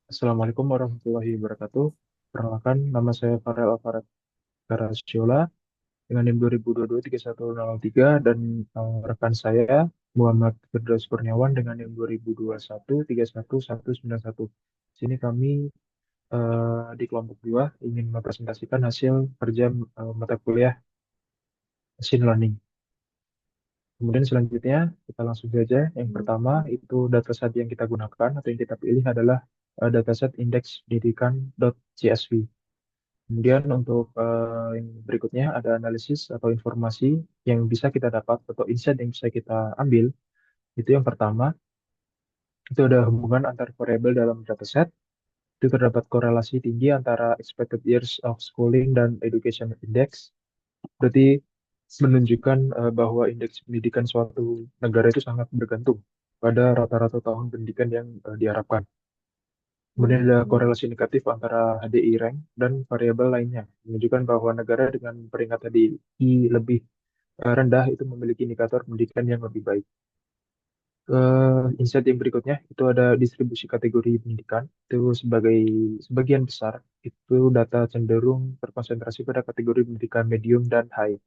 Assalamualaikum warahmatullahi wabarakatuh. Perkenalkan, nama saya Farel Alvaret Garasyola dengan NIM 2022-31003 dan rekan saya Muhammad Firdaus Kurniawan dengan NIM 2021-31191. Sini kami di kelompok 2 ingin mempresentasikan hasil kerja mata kuliah Machine Learning. Kemudian selanjutnya kita langsung saja. Yang pertama itu dataset yang kita gunakan atau yang kita pilih adalah dataset indeks pendidikan.csv. Kemudian untuk yang berikutnya ada analisis atau informasi yang bisa kita dapat atau insight yang bisa kita ambil. Itu yang pertama, itu ada hubungan antar variabel dalam dataset. Itu terdapat korelasi tinggi antara expected years of schooling dan education index. Berarti menunjukkan bahwa indeks pendidikan suatu negara itu sangat bergantung pada rata-rata tahun pendidikan yang diharapkan. Kemudian ada korelasi negatif antara HDI rank dan variabel lainnya, menunjukkan bahwa negara dengan peringkat HDI lebih rendah itu memiliki indikator pendidikan yang lebih baik. Insight yang berikutnya itu ada distribusi kategori pendidikan. Itu sebagian besar itu data cenderung terkonsentrasi pada kategori pendidikan medium dan high.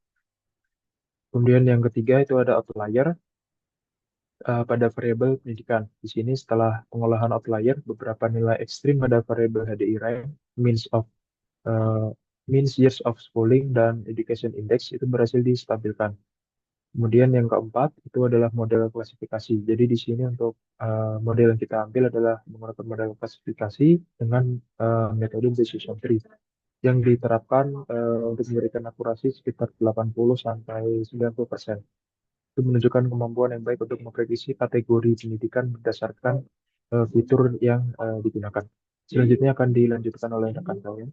Kemudian yang ketiga itu ada outlier pada variabel pendidikan. Di sini setelah pengolahan outlier, beberapa nilai ekstrim pada variabel HDI rank, means of eh, means years of schooling dan education index itu berhasil distabilkan. Kemudian yang keempat itu adalah model klasifikasi. Jadi di sini untuk model yang kita ambil adalah menggunakan model klasifikasi dengan metode decision tree yang diterapkan untuk memberikan akurasi sekitar 80 sampai 90%. Itu menunjukkan kemampuan yang baik untuk memprediksi kategori pendidikan berdasarkan fitur yang digunakan. Selanjutnya akan dilanjutkan oleh rekan saya.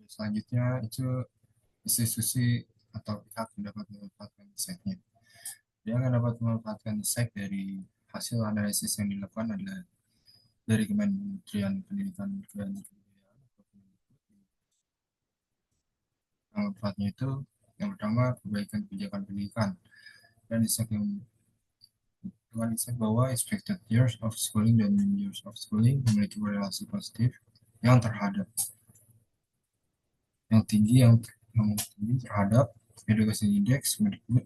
Selanjutnya itu institusi atau pihak yang dapat memanfaatkan insight-nya. Yang dapat memanfaatkan insight dari hasil analisis yang dilakukan adalah dari Kementerian Pendidikan dan Kebudayaan. Manfaatnya itu yang pertama perbaikan kebijakan pendidikan dan insight yang dengan insight bahwa expected years of schooling dan years of schooling memiliki korelasi positif yang terhadap yang tinggi terhadap education index Mendikbud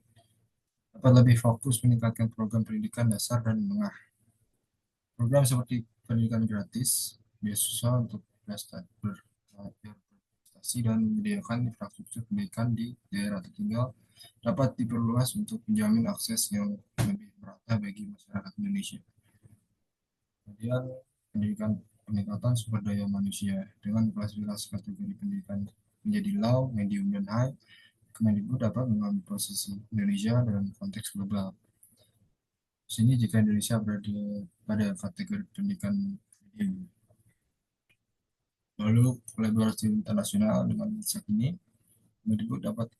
dapat lebih fokus meningkatkan program pendidikan dasar dan menengah. Program seperti pendidikan gratis, beasiswa untuk berprestasi dan menyediakan infrastruktur pendidikan di daerah tertinggal dapat diperluas untuk menjamin akses yang lebih merata bagi masyarakat Indonesia. Kemudian pendidikan peningkatan sumber daya manusia dengan klasifikasi kategori pendidikan menjadi low, medium, dan high. Kemendikbud dapat mengambil posisi Indonesia dalam konteks global. Di sini jika Indonesia berada pada kategori pendidikan medium. Lalu kolaborasi internasional dengan INSEC ini, Kemendikbud dapat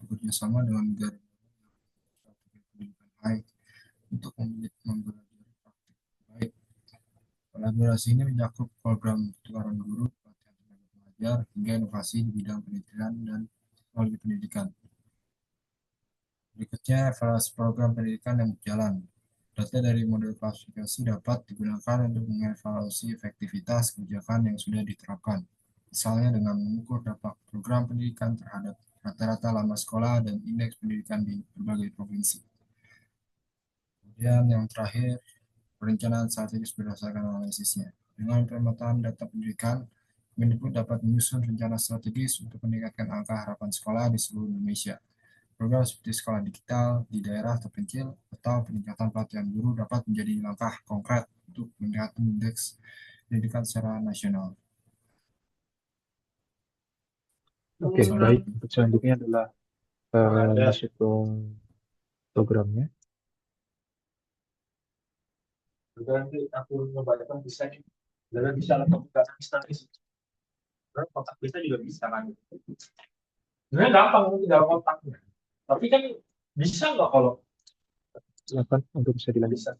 bekerja sama dengan negara pendidikan high untuk mempelajari praktik baik. Kolaborasi ini mencakup program pertukaran guru, pelatihan tenaga pengajar, hingga inovasi di bidang penelitian dan teknologi pendidikan. Berikutnya, evaluasi program pendidikan yang berjalan. Data dari model klasifikasi dapat digunakan untuk mengevaluasi efektivitas kebijakan yang sudah diterapkan, misalnya dengan mengukur dampak program pendidikan terhadap rata-rata lama sekolah dan indeks pendidikan di berbagai provinsi. Kemudian yang terakhir, perencanaan strategis berdasarkan analisisnya. Dengan pemetaan data pendidikan, Kemendikbud dapat menyusun rencana strategis untuk meningkatkan angka harapan sekolah di seluruh Indonesia. Program seperti sekolah digital di daerah terpencil atau peningkatan pelatihan guru dapat menjadi langkah konkret untuk meningkatkan indeks pendidikan secara nasional. Oke, baik. Untuk selanjutnya adalah masuk ke programnya. Nanti aku nyobakan bisa nih. Dan bisa lah komputer nanti. Kontak bisa juga bisa kan. Sebenarnya gampang tinggal kontaknya. Tapi kan bisa nggak kalau silakan untuk bisa dilanjutkan.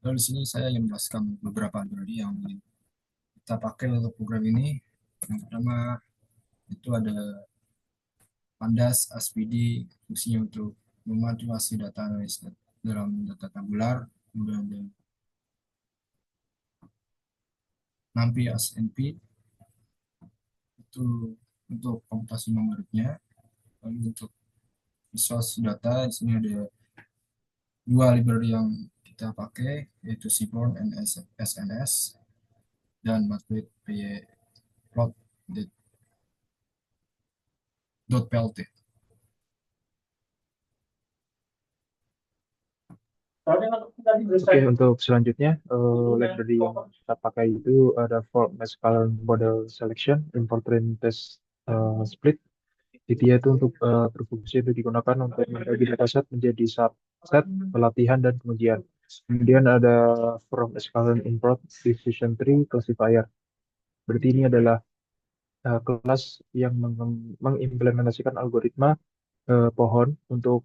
Lalu di sini saya ingin menjelaskan beberapa library yang kita pakai untuk program ini. Yang pertama itu ada Pandas SPD, fungsinya untuk memanipulasi data analis dalam data tabular. Kemudian ada NumPy SNP, itu untuk komputasi numeriknya. Lalu untuk resource data, di sini ada dua library yang kita pakai, yaitu Seaborn dan SNS, dan matplotlib.plt. Oke, untuk selanjutnya, library yang kita pakai itu ada for Mescaline Model Selection, Import Train Test Split. Jadi dia itu untuk berfungsi untuk digunakan untuk membagi dataset menjadi subset, pelatihan, dan pengujian. Kemudian ada from Mescaline Import Decision Tree Classifier. Berarti ini adalah kelas yang mengimplementasikan algoritma pohon untuk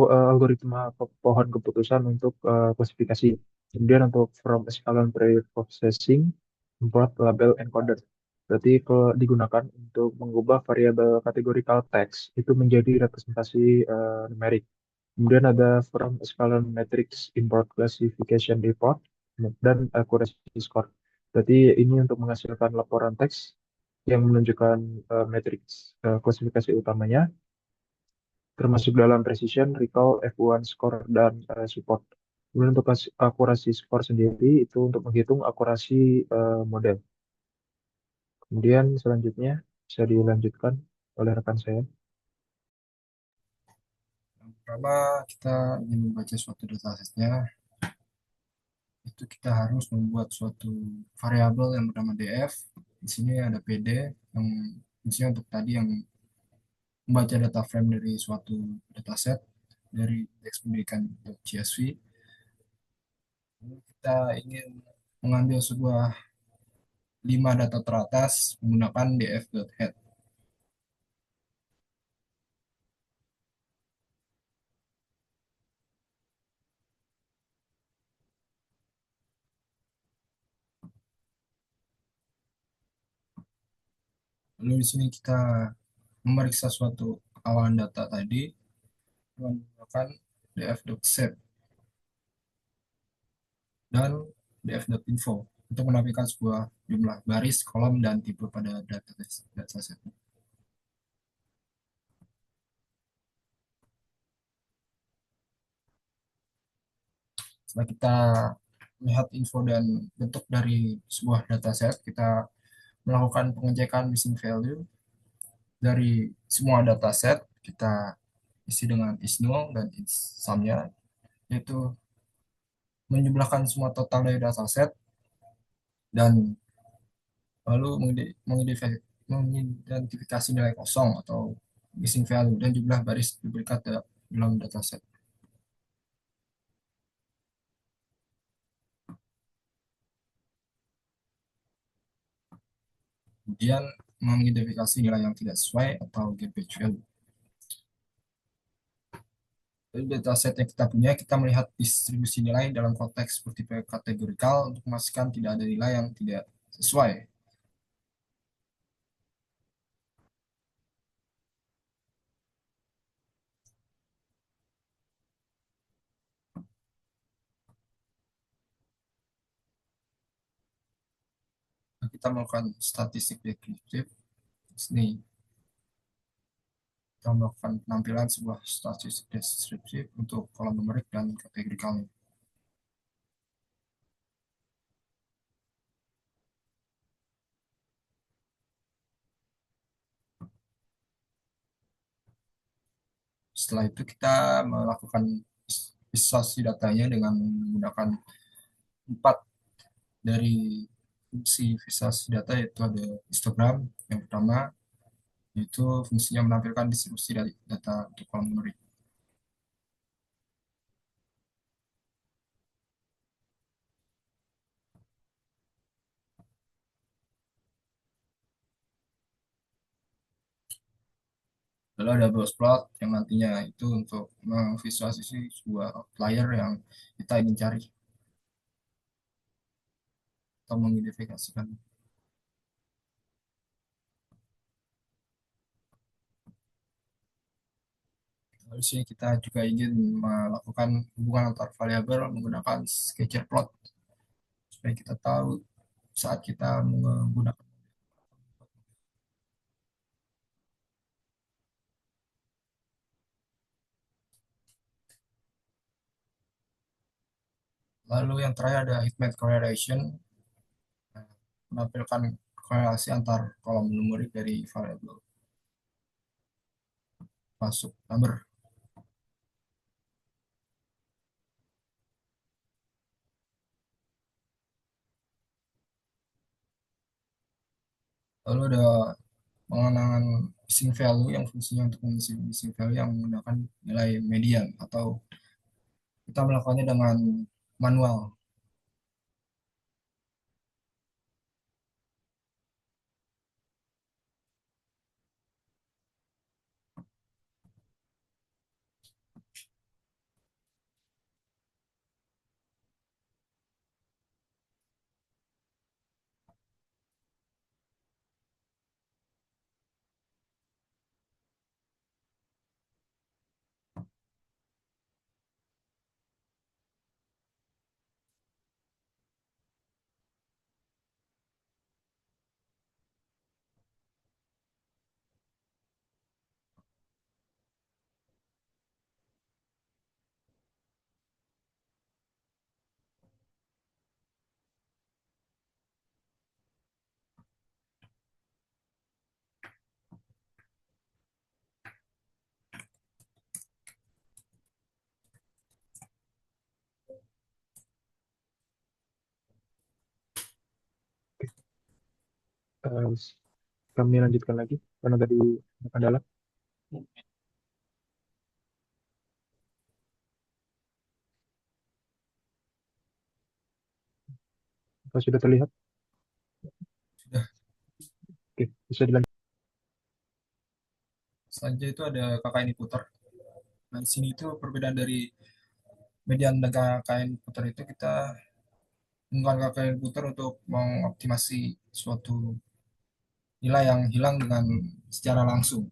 algoritma pohon keputusan untuk klasifikasi. Kemudian untuk from escalon pre-processing, import label encoder. Berarti kalau digunakan untuk mengubah variabel categorical text itu menjadi representasi numerik. Kemudian ada from escalon matrix import classification report dan accuracy score. Berarti ini untuk menghasilkan laporan teks yang menunjukkan matriks klasifikasi utamanya termasuk dalam precision, recall, F1 score, dan support. Kemudian untuk akurasi skor sendiri itu untuk menghitung akurasi model. Kemudian selanjutnya bisa dilanjutkan oleh rekan saya. Yang pertama, kita ingin membaca suatu datasetnya, itu kita harus membuat suatu variabel yang bernama df. Di sini ada pd yang fungsinya untuk tadi yang membaca data frame dari suatu dataset dari teks pendidikan.csv. Lalu kita ingin mengambil sebuah 5 data teratas menggunakan df.head. Lalu di sini kita memeriksa suatu kawalan data tadi menggunakan df.set dan df.info untuk menampilkan sebuah jumlah baris, kolom, dan tipe pada dataset. Setelah kita melihat info dan bentuk dari sebuah dataset, kita melakukan pengecekan missing value dari semua dataset. Kita isi dengan is-null dan is-sum-nya, yaitu menjumlahkan semua total dari dataset dan lalu mengidentifikasi nilai kosong atau missing value dan jumlah baris diberikan dalam dataset. Kemudian mengidentifikasi nilai yang tidak sesuai atau garbage value. Dari dataset yang kita punya, kita melihat distribusi nilai dalam konteks seperti kategorikal untuk memastikan tidak ada nilai yang tidak sesuai. Nah, kita melakukan statistik deskriptif. Di sini kita melakukan penampilan sebuah statistik deskriptif untuk kolom numerik dan kategorikalnya. Setelah itu kita melakukan visualisasi datanya dengan menggunakan 4 dari fungsi visualisasi data, yaitu ada histogram yang pertama, yaitu fungsinya menampilkan distribusi dari data untuk kolom numerik. Lalu ada browse plot yang nantinya itu untuk memvisualisasi sebuah outlier yang kita ingin cari atau mengidentifikasikan. Lalu sini kita juga ingin melakukan hubungan antar variabel menggunakan scatter plot supaya kita tahu saat kita menggunakan. Lalu yang terakhir ada heat correlation, menampilkan korelasi antar kolom numerik dari variabel masuk number. Lalu ada pengenangan missing value yang fungsinya untuk mengisi missing value yang menggunakan nilai median atau kita melakukannya dengan manual. Eh, Kami lanjutkan lagi karena tadi kendala. Apa sudah terlihat? Sudah. Oke, bisa dilanjutkan. Selanjutnya itu ada KKN puter. Nah, di sini itu perbedaan dari median dan KKN puter itu kita menggunakan KKN puter untuk mengoptimasi suatu nilai yang hilang dengan secara langsung.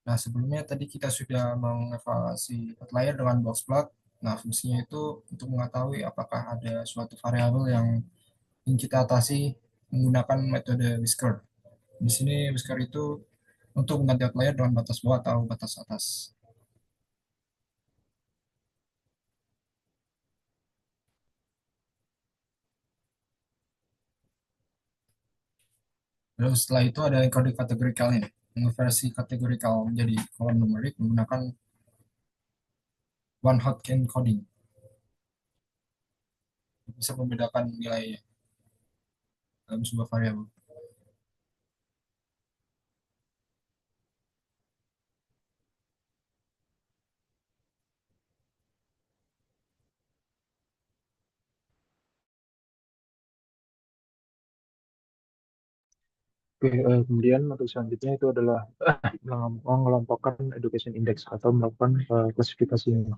Nah, sebelumnya tadi kita sudah mengevaluasi outlier dengan box plot. Nah, fungsinya itu untuk mengetahui apakah ada suatu variabel yang ingin kita atasi menggunakan metode whisker. Di sini whisker itu untuk mengganti outlier dengan batas bawah atau batas atas. Lalu setelah itu ada encoding kategorikalnya. Mengonversi kategorikal menjadi kolom numerik menggunakan one hot encoding. Bisa membedakan nilai dalam sebuah variabel. Oke, kemudian untuk selanjutnya itu adalah mengelompokkan education index atau melakukan klasifikasinya.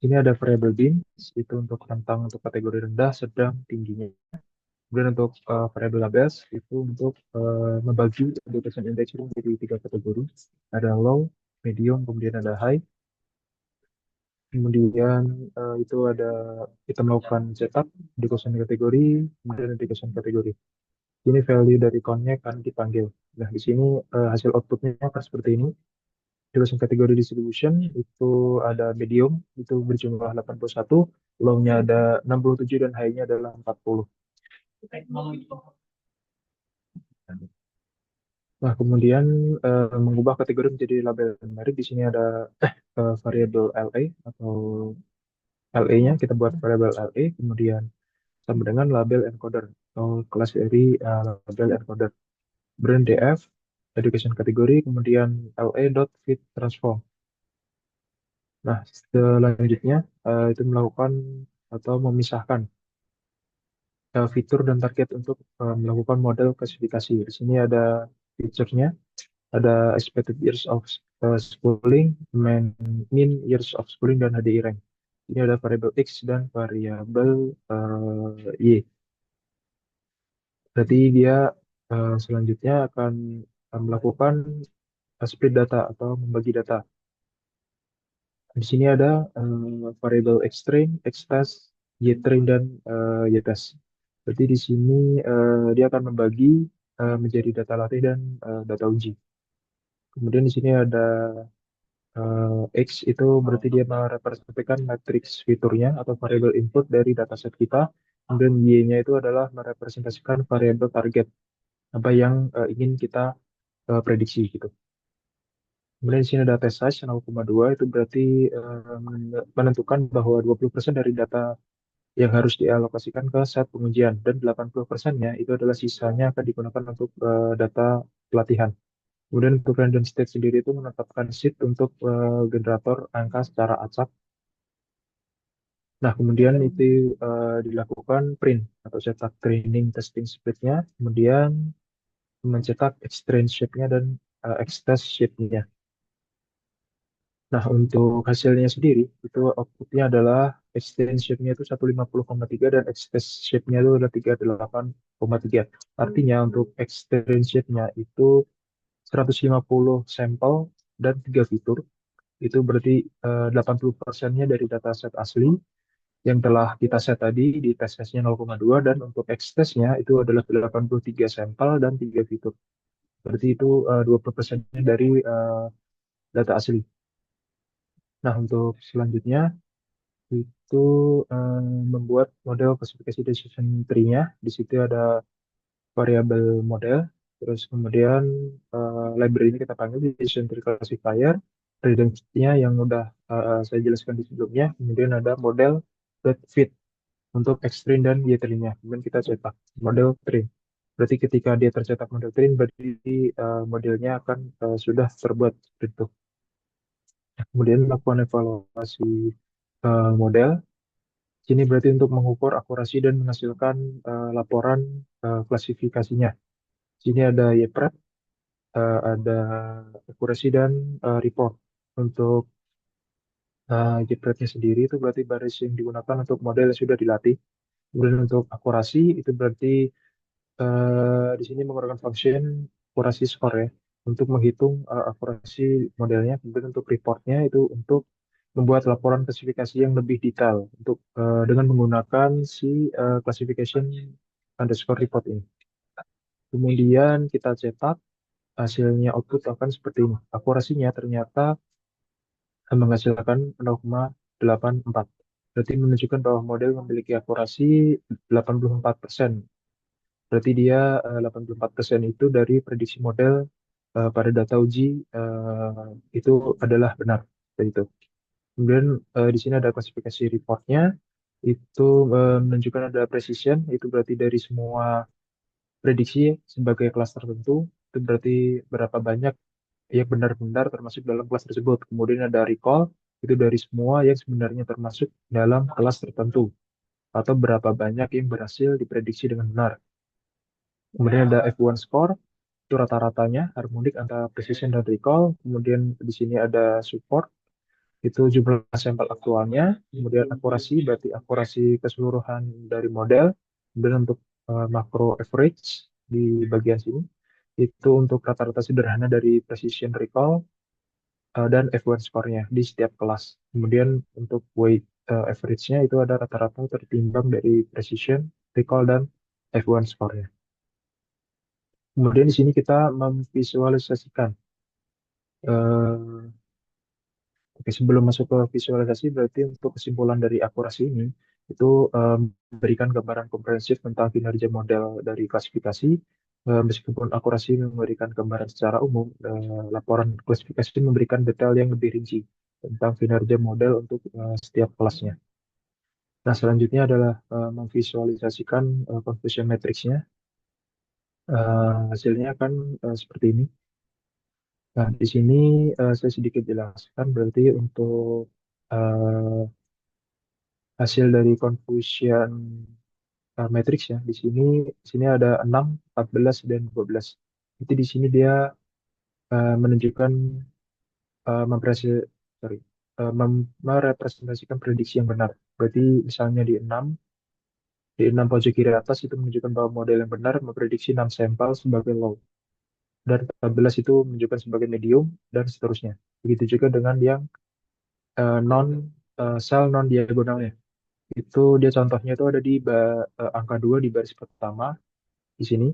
Ini ada variable beans, itu untuk rentang untuk kategori rendah, sedang, tingginya. Kemudian untuk variable labels, itu untuk membagi education index itu menjadi tiga kategori. Ada low, medium, kemudian ada high. Kemudian itu ada kita melakukan setup, education kategori, kemudian education kategori. Ini value dari connect kan dipanggil. Nah, di sini hasil outputnya akan seperti ini. Education kategori distribution itu ada medium, itu berjumlah 81, low-nya ada 67, dan high-nya adalah 40. Nah, kemudian mengubah kategori menjadi label numerik. Di sini ada variable LA atau LA-nya, kita buat variable LA, kemudian sama dengan label encoder atau kelas dari label encoder. Brand DF, education kategori, kemudian LA dot fit transform. Nah, selanjutnya itu melakukan atau memisahkan fitur dan target untuk melakukan model klasifikasi. Di sini ada feature-nya, ada expected years of schooling, mean years of schooling, dan HDI rank. Ini ada variabel X dan variabel Y. Berarti dia selanjutnya akan melakukan split data atau membagi data. Di sini ada variabel X-train, X-test, Y-train, dan Y-test. Berarti di sini dia akan membagi menjadi data latih dan data uji. Kemudian di sini ada X itu berarti dia merepresentasikan matriks fiturnya atau variabel input dari dataset kita. Kemudian Y-nya itu adalah merepresentasikan variabel target apa yang ingin kita prediksi gitu. Kemudian di sini ada test size 0,2 itu berarti menentukan bahwa 20% dari data yang harus dialokasikan ke set pengujian dan 80%-nya itu adalah sisanya akan digunakan untuk data pelatihan. Kemudian untuk random state sendiri itu menetapkan seed untuk generator angka secara acak. Nah, kemudian itu dilakukan print atau cetak training testing splitnya, kemudian mencetak extract shape-nya dan extest shape-nya. Nah, untuk hasilnya sendiri, itu outputnya adalah extend shape-nya itu 150,3 dan extend shape-nya itu adalah 38,3. Artinya untuk extend shape-nya itu 150 sampel dan 3 fitur. Itu berarti 80%-nya dari dataset asli yang telah kita set tadi di tes case-nya 0,2 dan untuk X-test-nya itu adalah 83 sampel dan 3 fitur. Berarti itu 20%-nya dari data asli. Nah, untuk selanjutnya itu eh, membuat model klasifikasi decision tree-nya. Di situ ada variabel model, terus kemudian library ini kita panggil decision tree classifier, redundancy-nya yang udah saya jelaskan di sebelumnya. Kemudian ada model that fit untuk X-train dan Y-train-nya. Kemudian kita cetak model train. Berarti ketika dia tercetak model train, berarti modelnya akan sudah terbuat seperti itu. Kemudian melakukan evaluasi model. Sini berarti untuk mengukur akurasi dan menghasilkan laporan klasifikasinya. Sini ada YPRET, ada akurasi dan report. Untuk YPRET-nya sendiri itu berarti baris yang digunakan untuk model yang sudah dilatih. Kemudian untuk akurasi itu berarti di sini menggunakan function akurasi score ya untuk menghitung akurasi modelnya. Kemudian untuk reportnya itu untuk membuat laporan klasifikasi yang lebih detail untuk dengan menggunakan si classification underscore report ini. Kemudian kita cetak hasilnya output akan seperti ini. Akurasinya ternyata menghasilkan 0,84. Berarti menunjukkan bahwa model memiliki akurasi 84%. Berarti dia 84% itu dari prediksi model pada data uji itu adalah benar. Seperti itu. Kemudian di sini ada klasifikasi reportnya, itu menunjukkan ada precision, itu berarti dari semua prediksi sebagai kelas tertentu, itu berarti berapa banyak yang benar-benar termasuk dalam kelas tersebut. Kemudian ada recall, itu dari semua yang sebenarnya termasuk dalam kelas tertentu, atau berapa banyak yang berhasil diprediksi dengan benar. Kemudian ada F1 score, itu rata-ratanya harmonik antara precision dan recall. Kemudian di sini ada support, itu jumlah sampel aktualnya. Kemudian akurasi, berarti akurasi keseluruhan dari model. Kemudian untuk makro average di bagian sini, itu untuk rata-rata sederhana dari precision recall dan F1 score-nya di setiap kelas. Kemudian untuk weight average-nya itu ada rata-rata tertimbang dari precision, recall, dan F1 score-nya. Kemudian di sini kita memvisualisasikan. eh, Oke, sebelum masuk ke visualisasi, berarti untuk kesimpulan dari akurasi ini, itu memberikan gambaran komprehensif tentang kinerja model dari klasifikasi. Meskipun akurasi memberikan gambaran secara umum, laporan klasifikasi memberikan detail yang lebih rinci tentang kinerja model untuk setiap kelasnya. Nah, selanjutnya adalah memvisualisasikan confusion matrix-nya. Hasilnya akan seperti ini. Nah, di sini saya sedikit jelaskan berarti untuk eh, hasil dari confusion matrix ya. Di sini ada 6, 14 dan 12. Jadi di sini dia menunjukkan mempresi sorry. merepresentasikan prediksi yang benar. Berarti misalnya di enam pojok kiri atas itu menunjukkan bahwa model yang benar memprediksi 6 sampel sebagai low. Dan 14 itu menunjukkan sebagai medium, dan seterusnya. Begitu juga dengan yang non sel non diagonalnya. Itu dia contohnya itu ada di angka 2 di baris pertama di sini.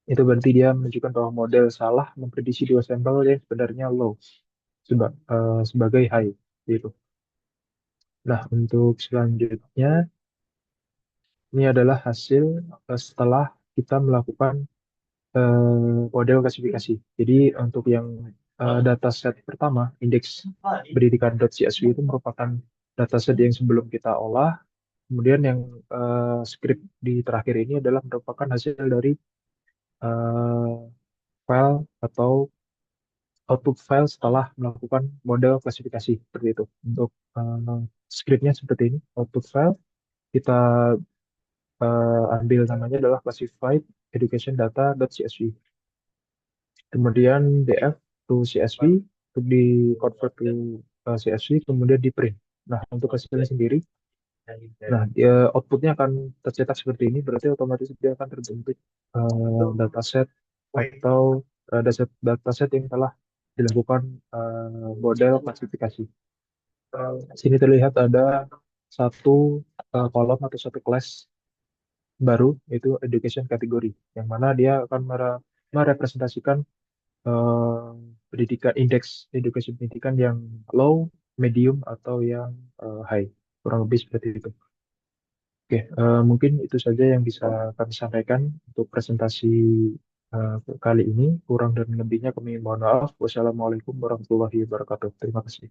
Itu berarti dia menunjukkan bahwa model salah memprediksi dua sampel yang sebenarnya low sebagai high gitu. Nah, untuk selanjutnya ini adalah hasil setelah kita melakukan model klasifikasi. Jadi untuk yang dataset pertama, indeks pendidikan.csv itu merupakan dataset yang sebelum kita olah. Kemudian yang script di terakhir ini adalah merupakan hasil dari eh, file atau output file setelah melakukan model klasifikasi seperti itu. Untuk scriptnya seperti ini, output file kita ambil namanya adalah classified education data.csv. Kemudian df to CSV untuk di convert ke CSV, kemudian di print. Nah, untuk hasilnya sendiri, nah outputnya akan tercetak seperti ini, berarti otomatis dia akan terbentuk dataset atau dataset yang telah dilakukan model klasifikasi. Sini terlihat ada satu kolom atau satu kelas baru, yaitu education kategori, yang mana dia akan merepresentasikan eh, pendidikan indeks edukasi pendidikan yang low, medium, atau yang high. Kurang lebih seperti itu. Oke, mungkin itu saja yang bisa kami sampaikan untuk presentasi kali ini. Kurang dan lebihnya kami mohon maaf. Wassalamualaikum warahmatullahi wabarakatuh. Terima kasih.